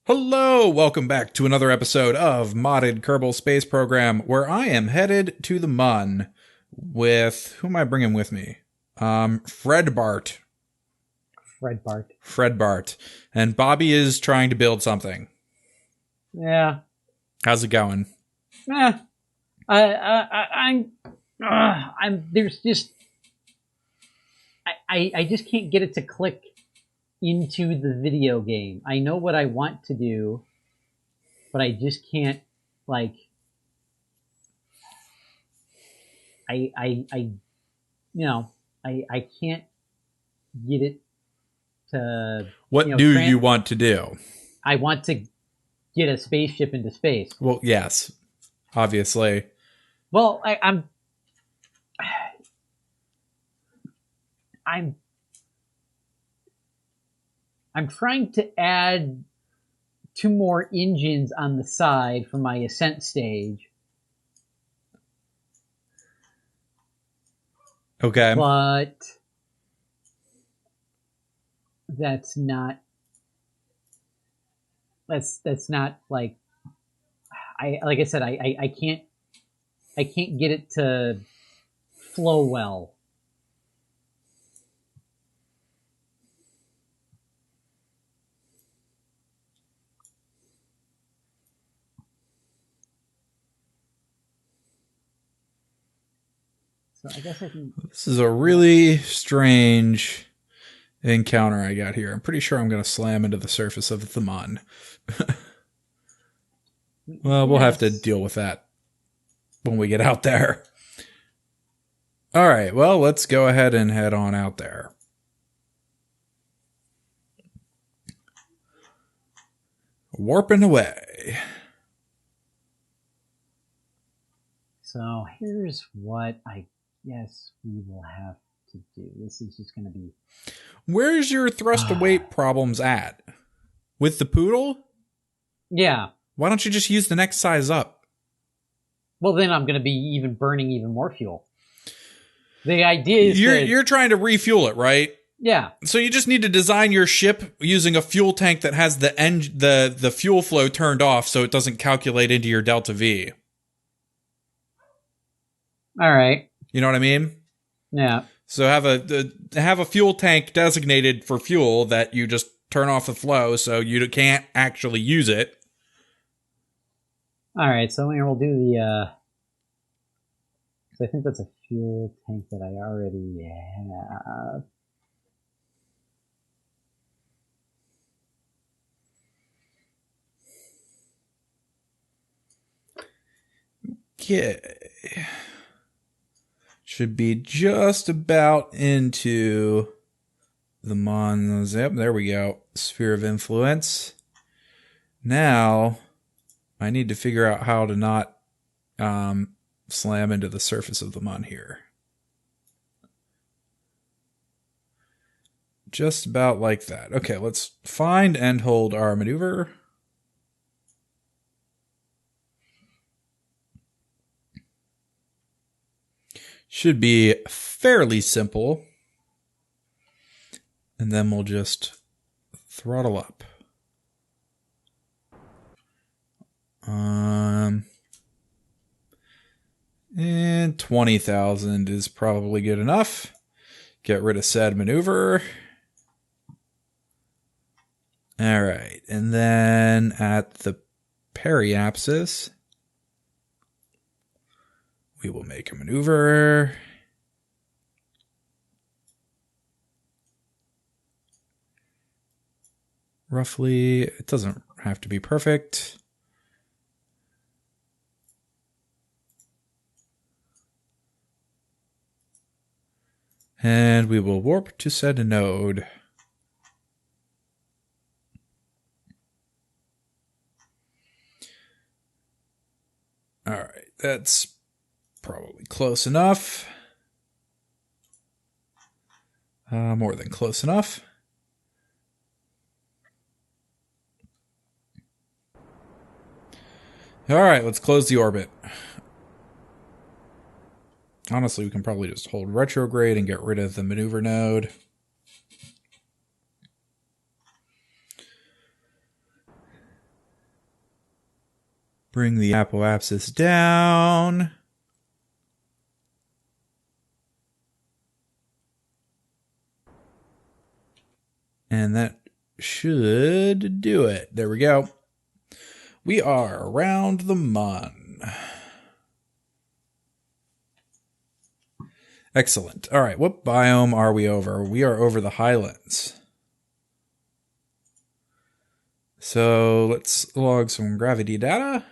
Hello, welcome back to another episode of Modded Kerbal Space Program, where I am headed to the Mun with, who am I bringing with me? Fred Bart. And Bobby is trying to build something. Yeah. How's it going? There's just, I just can't get it to click into the video game. I know what I want to do, but I just can't, like, I can't get it to. What do you want to do? I want to get a spaceship into space. Well, yes, obviously. Well, I'm trying to add 2 more engines on the side for my ascent stage. Okay. But that's not like I said, I can't get it to flow well. So I guess I can. This is a really strange encounter I got here. I'm pretty sure I'm going to slam into the surface of the Mun. Well, we'll have to deal with that when we get out there. All right, well, let's go ahead and head on out there. Warping away. So here's what I guess we will have to do. This is just going to be... Where's your thrust to weight problems at? With the Poodle? Yeah. Why don't you just use the next size up? Well, then I'm going to be burning even more fuel. The idea is you're trying to refuel it, right? Yeah. So you just need to design your ship using a fuel tank that has the fuel flow turned off so it doesn't calculate into your delta V. All right. You know what I mean? Yeah. So have a fuel tank designated for fuel that you just turn off the flow so you can't actually use it. All right. So we'll do the. So I think that's a fuel tank that I already have. Okay. Should be just about into the Mons. Yep, there we go. Sphere of influence. Now, I need to figure out how to not slam into the surface of the Mun here. Just about like that. Okay, let's find and hold our maneuver. Should be fairly simple. And then we'll just throttle up. And 20,000 is probably good enough. Get rid of said maneuver. All right. And then at the periapsis, we will make a maneuver. Roughly, it doesn't have to be perfect. And we will warp to said node. All right, that's probably close enough. More than close enough. All right, let's close the orbit. Honestly, we can probably just hold retrograde and get rid of the maneuver node. Bring the apoapsis down. And that should do it. There we go. We are around the Mun. Excellent. All right, what biome are we over? We are over the highlands. So let's log some gravity data.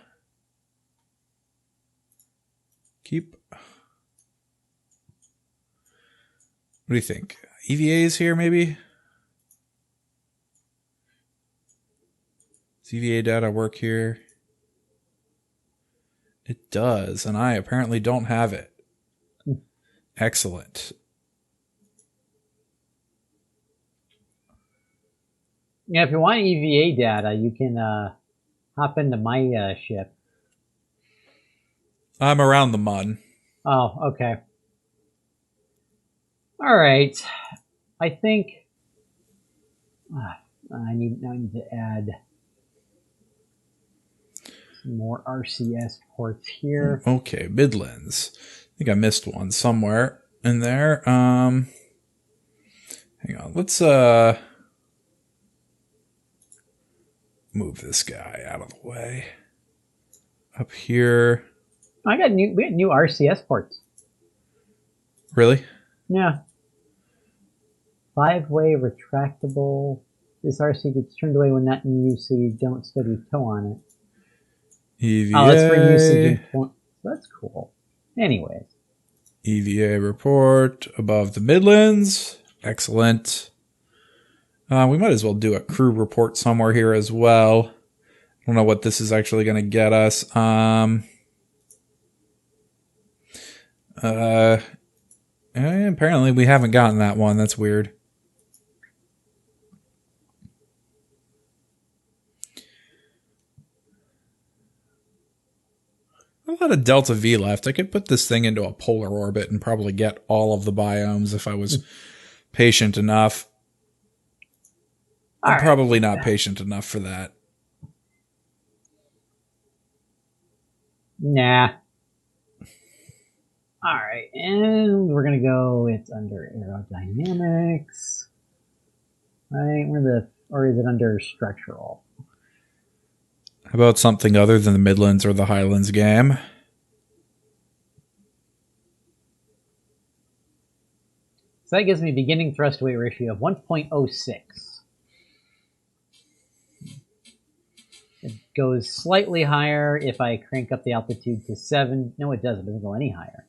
Keep. What do you think? EVA's here, maybe? Does EVA data work here? It does, and I apparently don't have it. Excellent. Yeah, if you want EVA data, you can hop into my ship. I'm around the Mun. Oh, okay. All right. I think I need to add some more RCS ports here. Okay, Midlands. I think I missed one somewhere in there. Hang on. Let's move this guy out of the way. Up here. We got new RCS ports. Really? Yeah. 5-way retractable. This RC gets turned away when not in use, so you don't study tow on it. EVA. Oh, that's for usage. That's cool. Anyways. EVA report above the Midlands. Excellent. We might as well do a crew report somewhere here as well. I don't know what this is actually going to get us. Apparently we haven't gotten that one. That's weird. A lot of Delta V left. I could put this thing into a polar orbit and probably get all of the biomes if I was patient enough. I'm probably not patient enough for that. Nah. Alright, and we're gonna go, it's under aerodynamics. Right, or is it under structural? How about something other than the Midlands or the Highlands game? So that gives me beginning thrust weight ratio of 1.06. It goes slightly higher if I crank up the altitude to 7. No, it doesn't. It doesn't go any higher.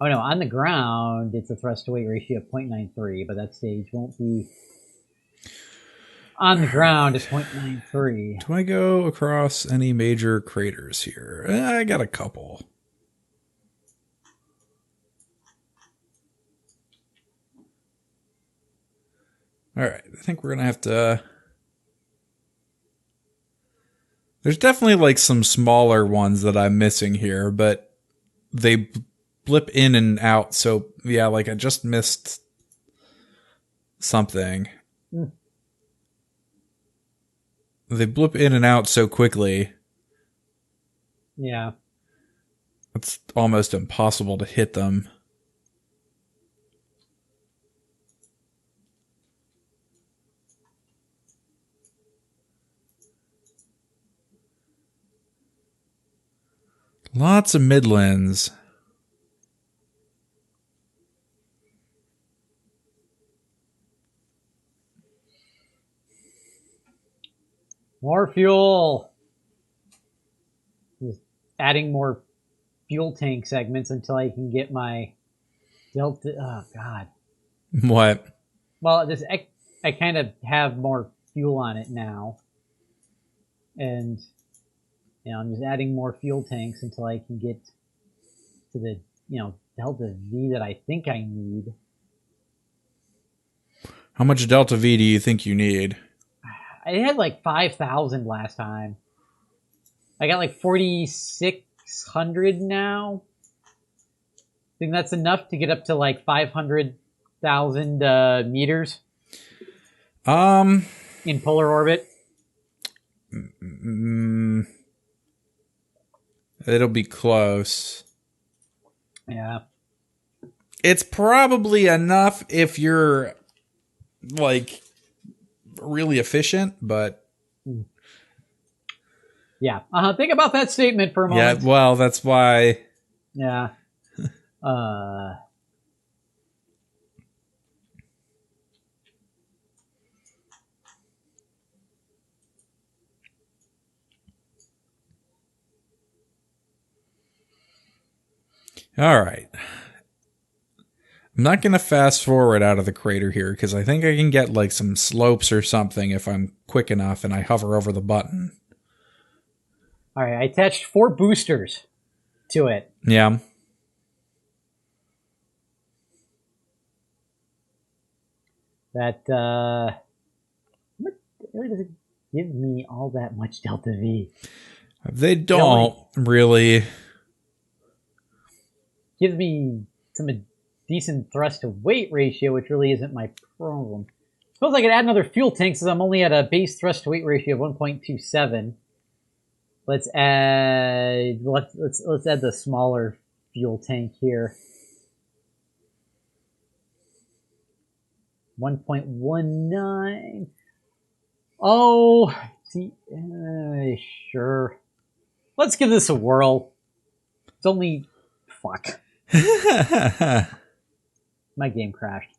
Oh no, on the ground, it's a thrust to weight ratio of 0.93, but that stage won't be... On the ground, it's 0.93. Do I go across any major craters here? I got a couple. All right, I think we're going to have to... There's definitely like some smaller ones that I'm missing here, but they blip in and out. So yeah, like I just missed something. They blip in and out so quickly. Yeah. It's almost impossible to hit them. Lots of Midlands. More fuel. Just adding more fuel tank segments until I can get my Delta. Oh God. What? Well, I kind of have more fuel on it now, and I'm just adding more fuel tanks until I can get to the Delta V that I think I need. How much Delta V do you think you need? I had like 5,000 last time. I got like 4,600 now. I think that's enough to get up to like 500,000 meters. In polar orbit. It'll be close. Yeah. It's probably enough if you're like really efficient, but yeah. Think about that statement for a moment. Yeah, well, that's why. Yeah. All right. I'm not going to fast forward out of the crater here because I think I can get like some slopes or something if I'm quick enough and I hover over the button. All right, I attached 4 boosters to it. Yeah. That, where does it give me all that much delta V? They don't really. Gives me some decent thrust to weight ratio, which really isn't my problem. Suppose I could add another fuel tank since I'm only at a base thrust to weight ratio of 1.27. Let's add the smaller fuel tank here. 1.19. Oh, see, sure. Let's give this a whirl. It's only fuck. My game crashed.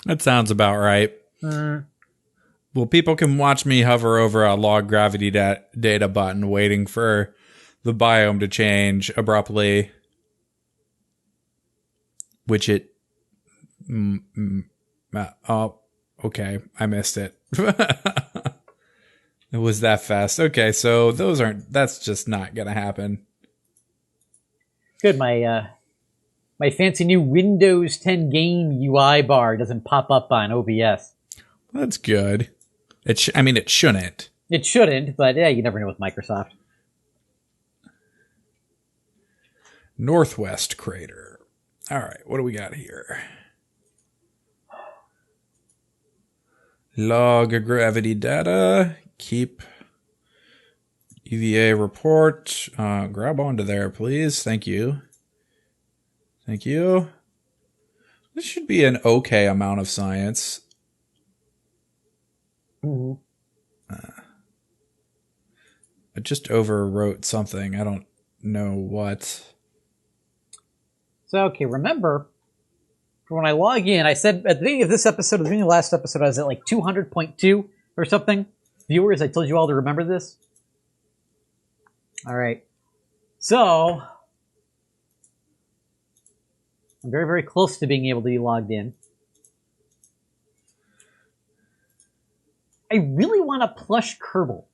That sounds about right. Well, people can watch me hover over a log gravity data button waiting for the biome to change abruptly. Which it... oh, okay. I missed it. It was that fast. Okay, so that's just not going to happen. Good, my fancy new Windows 10 game UI bar doesn't pop up on OBS. That's good. It shouldn't. It shouldn't, but yeah, you never know with Microsoft. Northwest crater. All right, what do we got here? Log gravity data. Keep EVA report. Grab onto there, please. Thank you. Thank you. This should be an okay amount of science. Mm-hmm. I just overwrote something. I don't know what. So, okay, remember, when I log in, I said at the beginning of this episode, at the beginning of the last episode, I was at like 200.2 or something. Viewers, I told you all to remember this. All right. So, I'm very, very close to being able to be logged in. I really want a plush Kerbal.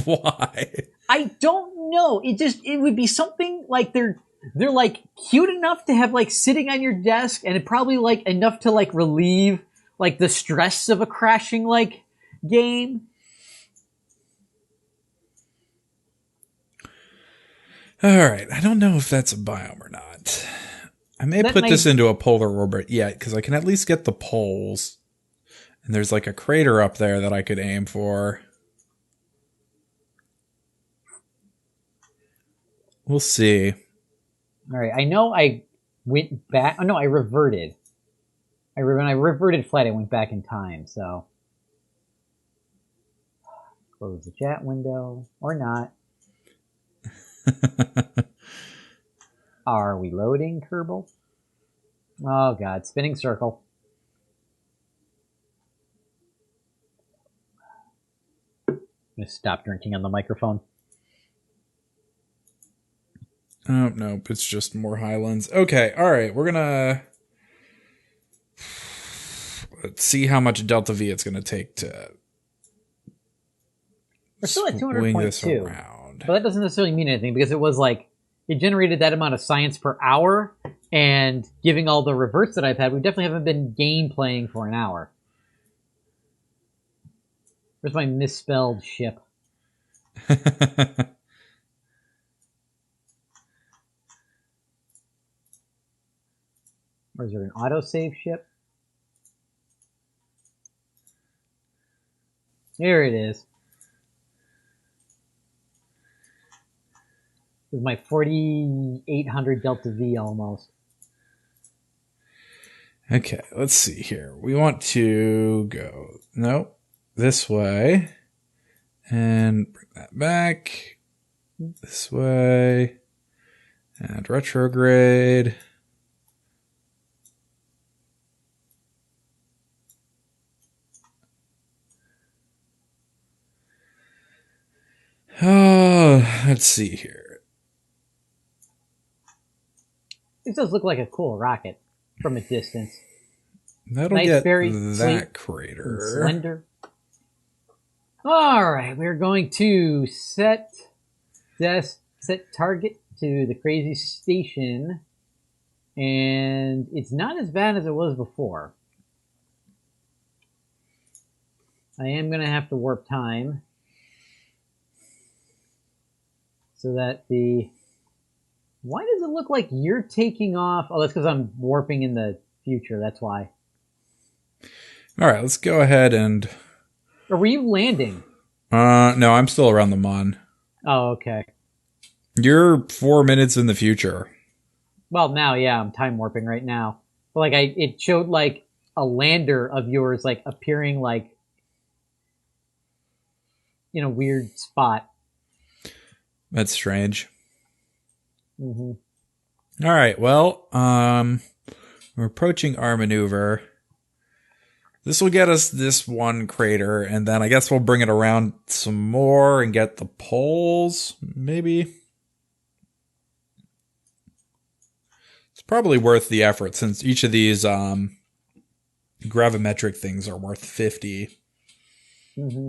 Why? I don't know. It would be something like they're like cute enough to have like sitting on your desk, and it probably like enough to like relieve like the stress of a crashing like game. All right. I don't know if that's a biome or not. I may put this into a polar orbit yet because I can at least get the poles. And there's like a crater up there that I could aim for. We'll see. All right. I know I went back. Oh, no, I reverted. When I reverted flight, I went back in time, so. Close the chat window. Or not. Are we loading, Kerbal? Oh, God. Spinning circle. I'm going to stop drinking on the microphone. Oh, nope. It's just more Highlands. Okay. All right. We're going to... Let's see how much delta V it's going to take to... We're still at 200.2. But that doesn't necessarily mean anything because it was like... It generated that amount of science per hour, and giving all the reverts that I've had, we definitely haven't been game playing for an hour. Where's my misspelled ship? Or is there an autosave ship? Here it is. With my 4800 Delta V almost. Okay, let's see here. We want to go, nope, this way. And bring that back. This way. And retrograde. Oh, let's see here. It does look like a cool rocket from a distance. That'll nice, get very that crater. Slender. All right, we're going to set target to the crazy station, and it's not as bad as it was before. I am going to have to warp time so that the... Why does it look like you're taking off? Oh, that's because I'm warping in the future. That's why. All right, let's go ahead and... Or were you landing? No, I'm still around the Mon. Oh, okay. You're 4 minutes in the future. Well, now, yeah, I'm time warping right now. But like, it showed like a lander of yours, like appearing like in a weird spot. That's strange. Mm-hmm. All right, well, we're approaching our maneuver. This will get us this one crater, and then I guess we'll bring it around some more and get the poles, maybe. It's probably worth the effort, since each of these gravimetric things are worth 50. Mm-hmm.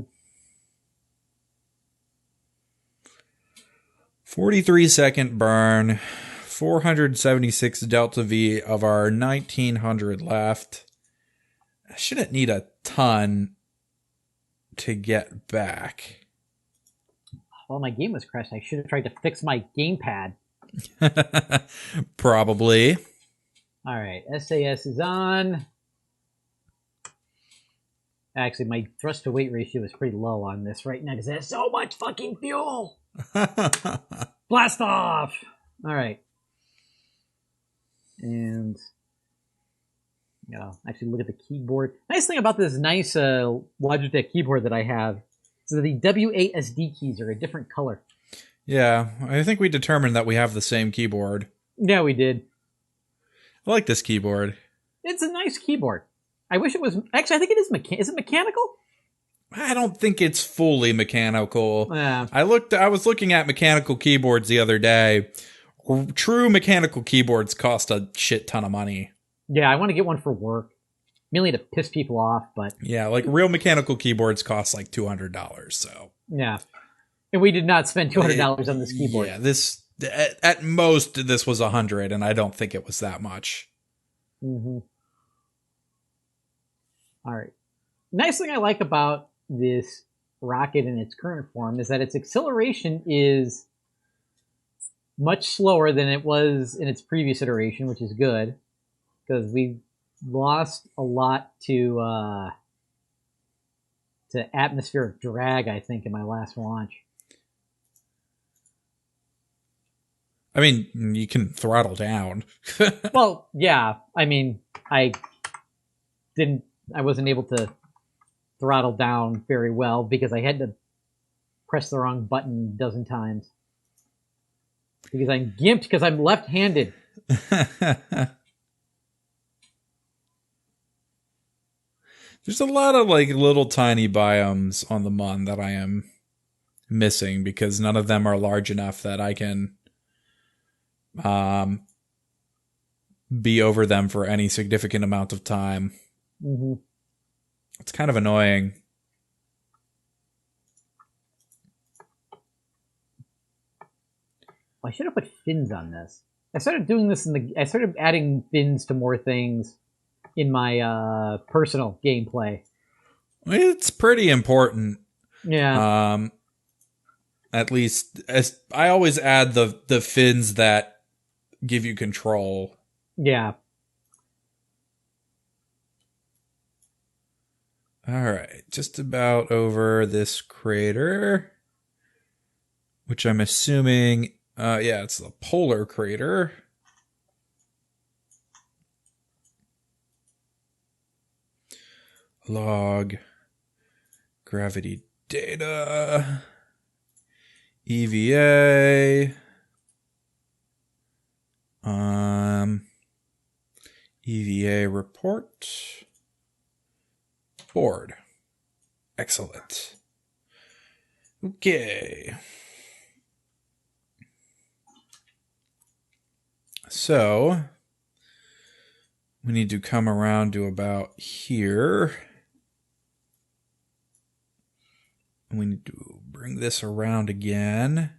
43-second burn, 476 delta V of our 1900 left. I shouldn't need a ton to get back. Well, my game was crashed. I should have tried to fix my gamepad. Probably. All right, SAS is on. Actually, my thrust to weight ratio is pretty low on this right now because it has so much fucking fuel. Blast off! All right. And actually look at the keyboard. Nice thing about this nice Logitech keyboard that I have is that the WASD keys are a different color. Yeah, I think we determined that we have the same keyboard. Yeah, we did. I like this keyboard. It's a nice keyboard. I wish it was... Actually, I think it is Is it mechanical? I don't think it's fully mechanical. Yeah. I was looking at mechanical keyboards the other day. True mechanical keyboards cost a shit ton of money. Yeah, I want to get one for work. Mainly to piss people off, but... Yeah, like real mechanical keyboards cost like $200, so... Yeah. And we did not spend $200 on this keyboard. Yeah, at most, this was $100, and I don't think it was that much. Mm-hmm. All right. Nice thing I like about this rocket in its current form is that its acceleration is much slower than it was in its previous iteration, which is good because we lost a lot to atmospheric drag, I think, in my last launch. I mean, you can throttle down. Well, yeah. I mean, I wasn't able to throttle down very well because I had to press the wrong button a dozen times. Because I'm gimped because I'm left-handed. There's a lot of like little tiny biomes on the Mon that I am missing because none of them are large enough that I can be over them for any significant amount of time. Mm-hmm. It's kind of annoying. I should have put fins on this. I started doing this I started adding fins to more things in my personal gameplay. It's pretty important. Yeah. At least as I always add the fins that give you control. Yeah. All right, just about over this crater, which I'm assuming Yeah, it's the polar crater. Log. Gravity data. EVA. EVA report. Board. Excellent. Okay. So we need to come around to about here. And we need to bring this around again.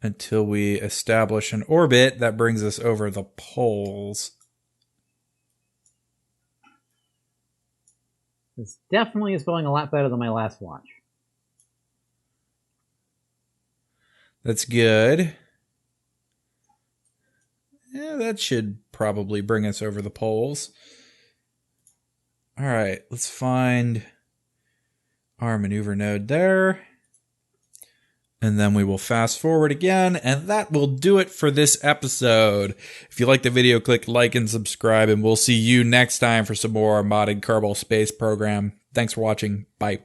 Until we establish an orbit that brings us over the poles. This definitely is going a lot better than my last watch. That's good. Yeah, that should probably bring us over the poles. All right, let's find our maneuver node there. And then we will fast forward again, and that will do it for this episode. If you like the video, click like and subscribe, and we'll see you next time for some more modded Kerbal Space Program. Thanks for watching. Bye.